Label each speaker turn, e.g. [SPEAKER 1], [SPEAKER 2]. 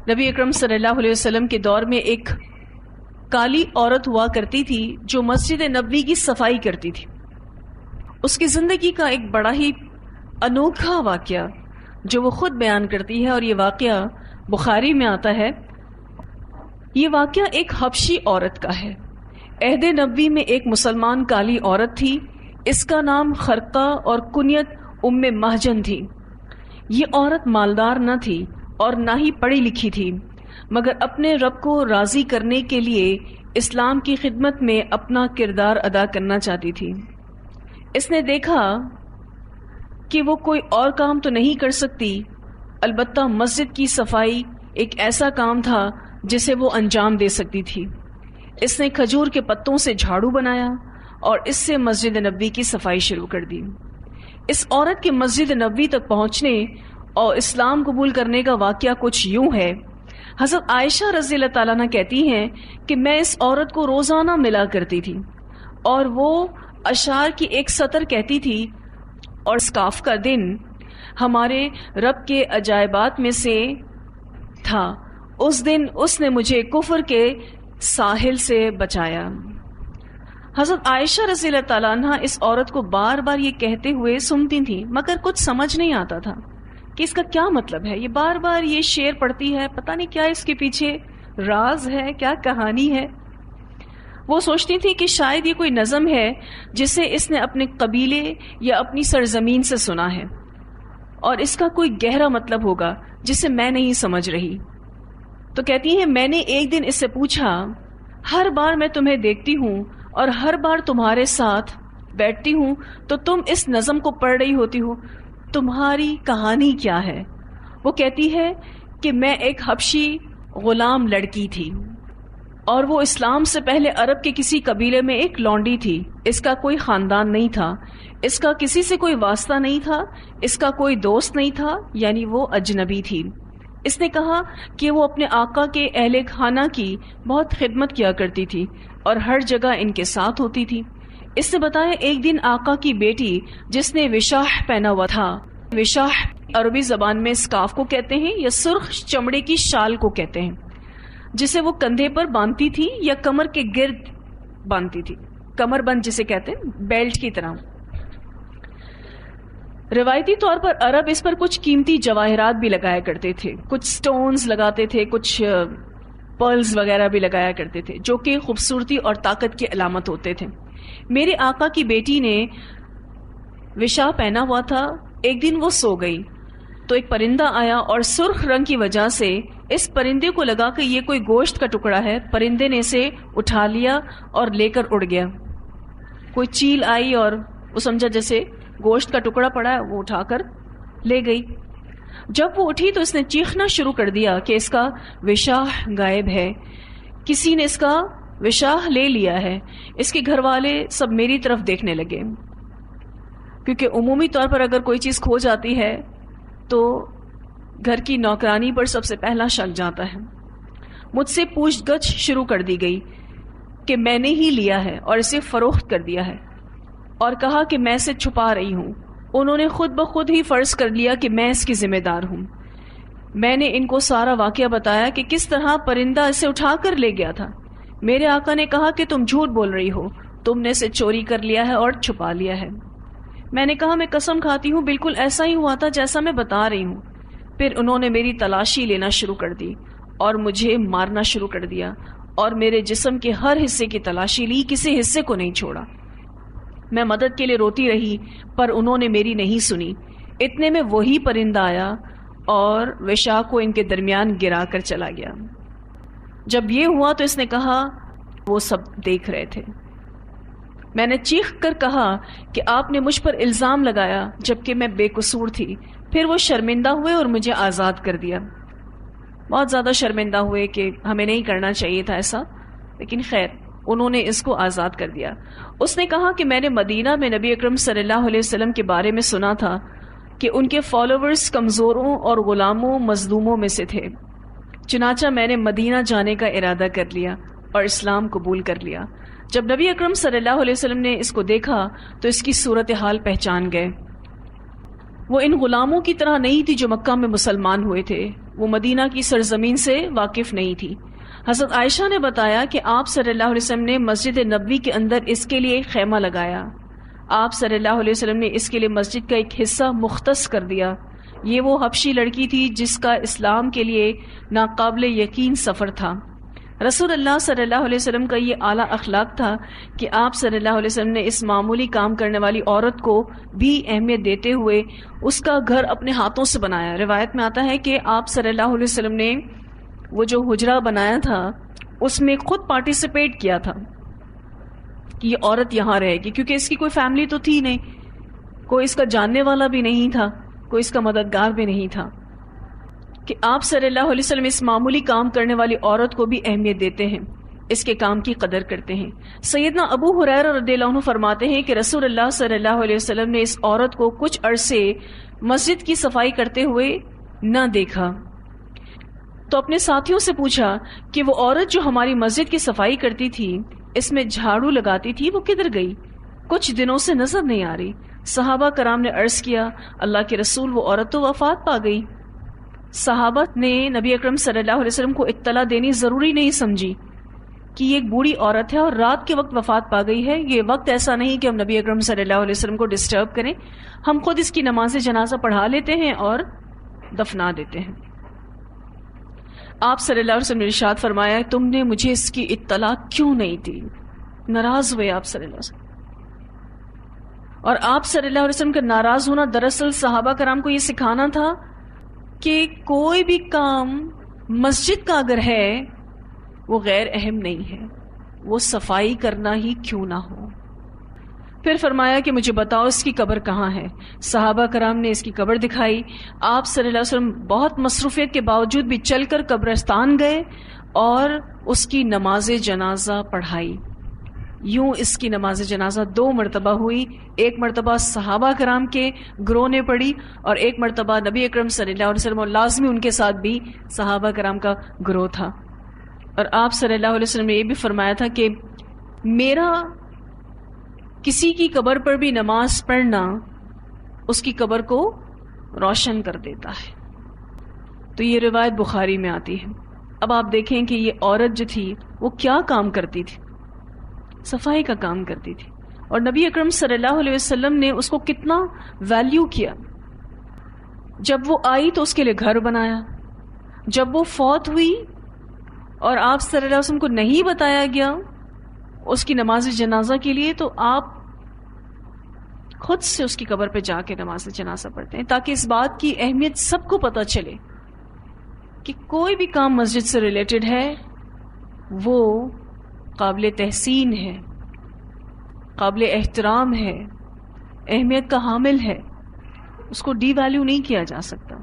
[SPEAKER 1] نبی اکرم صلی اللہ علیہ وسلم کے دور میں ایک کالی عورت ہوا کرتی تھی جو مسجد نبوی کی صفائی کرتی تھی. اس کی زندگی کا ایک بڑا ہی انوکھا واقعہ جو وہ خود بیان کرتی ہے، اور یہ واقعہ بخاری میں آتا ہے. یہ واقعہ ایک حبشی عورت کا ہے. عہد نبوی میں ایک مسلمان کالی عورت تھی. اس کا نام خرقہ اور کنیت ام مہجن تھی. یہ عورت مالدار نہ تھی اور نہ ہی پڑھی لکھی تھی، مگر اپنے رب کو راضی کرنے کے لیے اسلام کی خدمت میں اپنا کردار ادا کرنا چاہتی تھی. اس نے دیکھا کہ وہ کوئی اور کام تو نہیں کر سکتی، البتہ مسجد کی صفائی ایک ایسا کام تھا جسے وہ انجام دے سکتی تھی. اس نے کھجور کے پتوں سے جھاڑو بنایا اور اس سے مسجد نبوی کی صفائی شروع کر دی. اس عورت کے مسجد نبوی تک پہنچنے اور اسلام قبول کرنے کا واقعہ کچھ یوں ہے. حضرت عائشہ رضی اللہ تعالیٰ عنہ کہتی ہیں کہ میں اس عورت کو روزانہ ملا کرتی تھی اور وہ اشعار کی ایک سطر کہتی تھی، اور اسکاف کا دن ہمارے رب کے عجائبات میں سے تھا. اس دن اس نے مجھے کفر کے ساحل سے بچایا. حضرت عائشہ رضی اللہ تعالیٰ عنہ اس عورت کو بار بار یہ کہتے ہوئے سنتی تھیں، مگر کچھ سمجھ نہیں آتا تھا کہ اس کا کیا مطلب ہے. یہ بار بار یہ شعر پڑھتی ہے، پتہ نہیں کیا اس کے پیچھے راز ہے، کیا کہانی ہے. وہ سوچتی تھی کہ شاید یہ کوئی نظم ہے جسے اس نے اپنے قبیلے یا اپنی سرزمین سے سنا ہے، اور اس کا کوئی گہرا مطلب ہوگا جسے میں نہیں سمجھ رہی. تو کہتی ہیں میں نے ایک دن اس سے پوچھا، ہر بار میں تمہیں دیکھتی ہوں اور ہر بار تمہارے ساتھ بیٹھتی ہوں تو تم اس نظم کو پڑھ رہی ہوتی ہو، تمہاری کہانی کیا ہے؟ وہ کہتی ہے کہ میں ایک حبشی غلام لڑکی تھی، اور وہ اسلام سے پہلے عرب کے کسی قبیلے میں ایک لونڈی تھی. اس کا کوئی خاندان نہیں تھا، اس کا کسی سے کوئی واسطہ نہیں تھا، اس کا کوئی دوست نہیں تھا، یعنی وہ اجنبی تھی. اس نے کہا کہ وہ اپنے آقا کے اہل خانہ کی بہت خدمت کیا کرتی تھی اور ہر جگہ ان کے ساتھ ہوتی تھی. اس نے بتایا ایک دن آقا کی بیٹی جس نے وشاح پہنا ہوا تھا، وشاح عربی زبان میں اسکاف کو کہتے ہیں یا سرخ چمڑے کی شال کو کہتے ہیں، جسے وہ کندھے پر باندھتی تھی یا کمر کے گرد باندھتی تھی، کمر بند جسے کہتے ہیں، بیلٹ کی طرح. روایتی طور پر عرب اس پر کچھ قیمتی جواہرات بھی لگایا کرتے تھے، کچھ سٹونز لگاتے تھے، کچھ پرلز وغیرہ بھی لگایا کرتے تھے جو کہ خوبصورتی اور طاقت کی علامت ہوتے تھے. میرے آقا کی بیٹی نے وشا پہنا ہوا تھا. ایک دن وہ سو گئی تو ایک پرندہ آیا اور سرخ رنگ کی وجہ سے اس پرندے کو لگا کہ یہ کوئی گوشت کا ٹکڑا ہے. پرندے نے اسے اٹھا لیا اور لے کر اڑ گیا. کوئی چیل آئی اور وہ سمجھا جیسے گوشت کا ٹکڑا پڑا ہے، وہ اٹھا کر لے گئی. جب وہ اٹھی تو اس نے چیخنا شروع کر دیا کہ اس کا وشاح غائب ہے، کسی نے اس کا وشاح لے لیا ہے. اس کے گھر والے سب میری طرف دیکھنے لگے، کیونکہ عمومی طور پر اگر کوئی چیز کھو جاتی ہے تو گھر کی نوکرانی پر سب سے پہلا شک جاتا ہے. مجھ سے پوچھ گچھ شروع کر دی گئی کہ میں نے ہی لیا ہے اور اسے فروخت کر دیا ہے، اور کہا کہ میں اسے چھپا رہی ہوں. انہوں نے خود بخود ہی فرض کر لیا کہ میں اس کی ذمہ دار ہوں. میں نے ان کو سارا واقعہ بتایا کہ کس طرح پرندہ اسے اٹھا کر لے گیا تھا. میرے آقا نے کہا کہ تم جھوٹ بول رہی ہو، تم نے اسے چوری کر لیا ہے اور چھپا لیا ہے. میں نے کہا میں قسم کھاتی ہوں بالکل ایسا ہی ہوا تھا جیسا میں بتا رہی ہوں. پھر انہوں نے میری تلاشی لینا شروع کر دی اور مجھے مارنا شروع کر دیا، اور میرے جسم کے ہر حصے کی تلاشی لی، کسی حصے کو نہیں چھوڑا. میں مدد کے لیے روتی رہی پر انہوں نے میری نہیں سنی. اتنے میں وہی پرندہ آیا اور وشا کو ان کے درمیان گرا کر چلا گیا. جب یہ ہوا تو اس نے کہا وہ سب دیکھ رہے تھے. میں نے چیخ کر کہا کہ آپ نے مجھ پر الزام لگایا جبکہ میں بے قصور تھی. پھر وہ شرمندہ ہوئے اور مجھے آزاد کر دیا. بہت زیادہ شرمندہ ہوئے کہ ہمیں نہیں کرنا چاہیے تھا ایسا، لیکن خیر انہوں نے اس کو آزاد کر دیا. اس نے کہا کہ میں نے مدینہ میں نبی اکرم صلی اللہ علیہ وسلم کے بارے میں سنا تھا کہ ان کے فالوورز کمزوروں اور غلاموں مظلوموں میں سے تھے، چنانچہ میں نے مدینہ جانے کا ارادہ کر لیا اور اسلام قبول کر لیا. جب نبی اکرم صلی اللہ علیہ وسلم نے اس کو دیکھا تو اس کی صورتحال پہچان گئے. وہ ان غلاموں کی طرح نہیں تھی جو مکہ میں مسلمان ہوئے تھے. وہ مدینہ کی سرزمین سے واقف نہیں تھی۔ حضرت عائشہ نے بتایا کہ آپ صلی اللہ علیہ وسلم نے مسجد نبوی کے اندر اس کے لیے ایک خیمہ لگایا۔ آپ صلی اللہ علیہ وسلم نے اس کے لیے مسجد کا ایک حصہ مختص کر دیا۔ یہ وہ حبشی لڑکی تھی جس کا اسلام کے لیے ناقابل یقین سفر تھا۔ رسول اللہ صلی اللہ علیہ وسلم کا یہ اعلیٰ اخلاق تھا کہ آپ صلی اللہ علیہ وسلم نے اس معمولی کام کرنے والی عورت کو بھی اہمیت دیتے ہوئے اس کا گھر اپنے ہاتھوں سے بنایا۔ روایت میں آتا ہے کہ آپ صلی اللہ علیہ وسلم نے وہ جو حجرہ بنایا تھا اس میں خود پارٹیسپیٹ کیا تھا کہ یہ عورت یہاں رہے گی، کیونکہ اس کی کوئی فیملی تو تھی نہیں، کوئی اس کا جاننے والا بھی نہیں تھا، کوئی اس کا مددگار بھی نہیں تھا، کہ آپ صلی اللہ علیہ وسلم اس معمولی کام کرنے والی عورت کو بھی اہمیت دیتے ہیں، اس کے کام کی قدر کرتے ہیں۔ سیدنا ابو ہریرہ رضی اللہ عنہ فرماتے ہیں کہ رسول اللہ صلی اللہ علیہ وسلم نے اس عورت کو کچھ عرصے مسجد کی صفائی کرتے ہوئے نہ دیکھا، تو اپنے ساتھیوں سے پوچھا کہ وہ عورت جو ہماری مسجد کی صفائی کرتی تھی، اس میں جھاڑو لگاتی تھی، وہ کدھر گئی؟ کچھ دنوں سے نظر نہیں آ رہی۔ صحابہ کرام نے عرض کیا، اللہ کے رسول، وہ عورت تو وفات پا گئی۔ صحابہ نے نبی اکرم صلی اللہ علیہ وسلم کو اطلاع دینی ضروری نہیں سمجھی کہ یہ ایک بوڑھی عورت ہے اور رات کے وقت وفات پا گئی ہے، یہ وقت ایسا نہیں کہ ہم نبی اکرم صلی اللہ علیہ وسلم کو ڈسٹرب کریں، ہم خود اس کی نماز جنازہ پڑھا لیتے ہیں اور دفنا دیتے ہیں۔ آپ صلی اللہ علیہ وسلم نے ارشاد فرمایا، تم نے مجھے اس کی اطلاع کیوں نہیں دی؟ ناراض ہوئے آپ صلی اللہ علیہ وسلم، اور آپ صلی اللہ علیہ وسلم کا ناراض ہونا دراصل صحابہ کرام کو یہ سکھانا تھا کہ کوئی بھی کام مسجد کا اگر ہے وہ غیر اہم نہیں ہے، وہ صفائی کرنا ہی کیوں نہ ہو۔ پھر فرمایا کہ مجھے بتاؤ اس کی قبر کہاں ہے۔ صحابہ کرام نے اس کی قبر دکھائی۔ آپ صلی اللہ علیہ وسلم بہت مصروفیت کے باوجود بھی چل کر قبرستان گئے اور اس کی نماز جنازہ پڑھائی۔ یوں اس کی نماز جنازہ 2 مرتبہ ہوئی، ایک مرتبہ صحابہ کرام کے گروہ نے پڑھی اور ایک مرتبہ نبی اکرم صلی اللہ علیہ وسلم، اور لازمی ان کے ساتھ بھی صحابہ کرام کا گروہ تھا۔ اور آپ صلی اللہ علیہ وسلم نے یہ بھی فرمایا تھا کہ میرا کسی کی قبر پر بھی نماز پڑھنا اس کی قبر کو روشن کر دیتا ہے۔ تو یہ روایت بخاری میں آتی ہے۔ اب آپ دیکھیں کہ یہ عورت جو تھی وہ کیا کام کرتی تھی؟ صفائی کا کام کرتی تھی، اور نبی اکرم صلی اللہ علیہ وسلم نے اس کو کتنا ویلیو کیا۔ جب وہ آئی تو اس کے لیے گھر بنایا، جب وہ فوت ہوئی اور آپ صلی اللہ علیہ وسلم کو نہیں بتایا گیا اس کی نماز جنازہ کے لیے، تو آپ خود سے اس کی قبر پہ جا کے نماز جنازہ پڑھتے ہیں، تاکہ اس بات کی اہمیت سب کو پتہ چلے کہ کوئی بھی کام مسجد سے ریلیٹڈ ہے وہ قابل تحسین ہے، قابل احترام ہے، اہمیت کا حامل ہے، اس کو ڈی ویلیو نہیں کیا جا سکتا۔